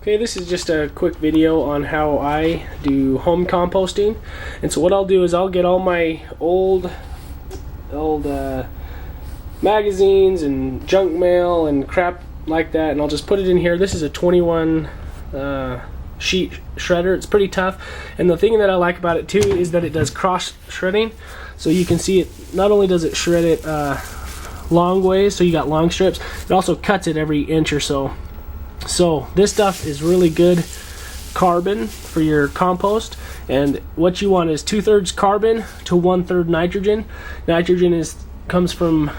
Okay, this is just a quick video on how I do home composting. And so what I'll do is I'll get all my old magazines and junk mail and crap like that, and I'll just put it in here. This is a 21 sheet shredder. It's pretty tough, and the thing that I like about it too is that it does cross shredding. So you can see it, not only does it shred it long ways, so you got long strips, it also cuts it every inch or so. So this stuff is really good carbon for your compost, and what you want is 2/3 carbon to 1/3 nitrogen. Nitrogen comes from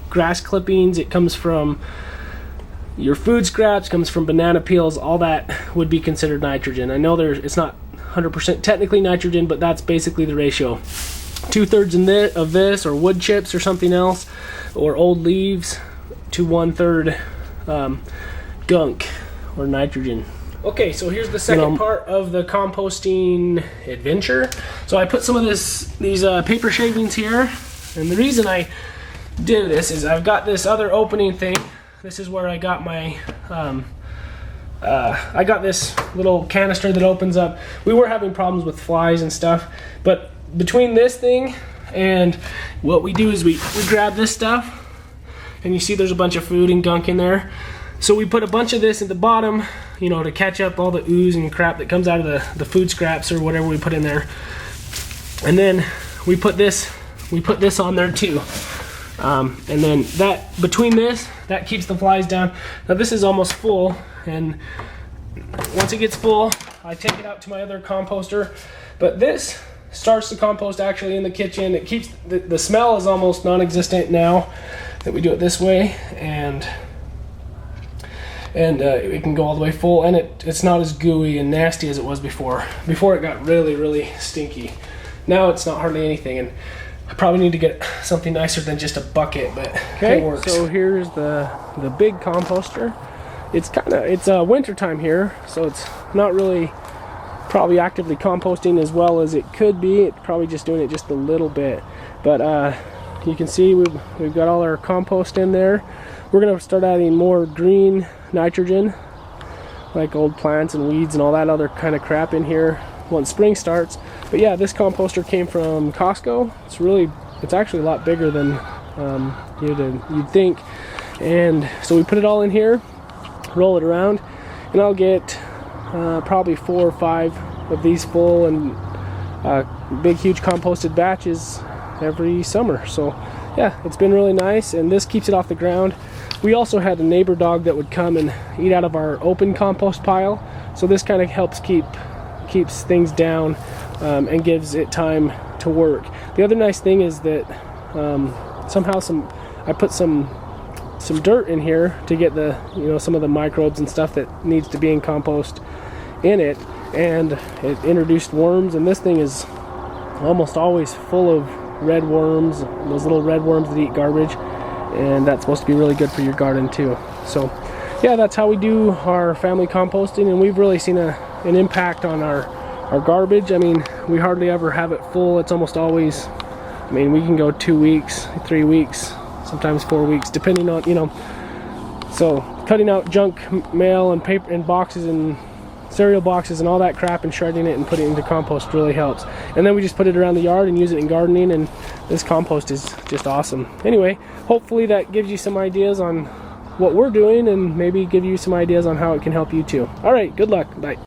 grass clippings, it comes from your food scraps, comes from banana peels. All that would be considered nitrogen. I know it's not 100% technically nitrogen, but that's basically the ratio. 2/3 of this, or wood chips or something else, or old leaves, to 1/3 gunk or nitrogen. Okay, so here's the second part of the composting adventure. So I put some of these paper shavings here, and the reason I did this is I've got this other opening thing. This is where I got my I got this little canister that opens up. We were having problems with flies and stuff, but between this thing and what we do is we grab this stuff, and you see there's a bunch of food and gunk in there. So we put a bunch of this at the bottom, you know, to catch up all the ooze and crap that comes out of the food scraps or whatever we put in there. And then we put this on there too. And then between this, that keeps the flies down. Now this is almost full, and once it gets full, I take it out to my other composter. But this starts the compost actually in the kitchen. It keeps, the smell is almost non-existent now that we do it this way, and it can go all the way full, and it's not as gooey and nasty as it was before. Before it got really, really stinky. Now it's not hardly anything, and I probably need to get something nicer than just a bucket, but it works. So here's the big composter. It's winter time here, so it's not really probably actively composting as well as it could be. It's probably just doing it just a little bit, but you can see we've got all our compost in there. We're gonna start adding more green nitrogen, like old plants and weeds and all that other kind of crap in here once spring starts. But yeah, this composter came from Costco. It's actually a lot bigger than you'd think. And so we put it all in here, roll it around, and I'll get probably 4 or 5 of these full and big huge composted batches every summer. So yeah, it's been really nice, and this keeps it off the ground. We also had a neighbor dog that would come and eat out of our open compost pile, so this kind of helps keeps things down and gives it time to work. The other nice thing is that somehow I put some dirt in here to get some of the microbes and stuff that needs to be in compost in it, and it introduced worms, and this thing is almost always full of red worms, those little red worms that eat garbage, and that's supposed to be really good for your garden too. So yeah, that's how we do our family composting, and we've really seen an impact on our garbage. I mean, we hardly ever have it full. It's almost always, I mean, we can go 2 weeks, 3 weeks, sometimes 4 weeks, depending on, so cutting out junk mail and paper and boxes and cereal boxes and all that crap and shredding it and putting it into compost really helps. And then we just put it around the yard and use it in gardening, and this compost is just awesome. Anyway, hopefully that gives you some ideas on what we're doing, and maybe give you some ideas on how it can help you too. All right, good luck. Bye.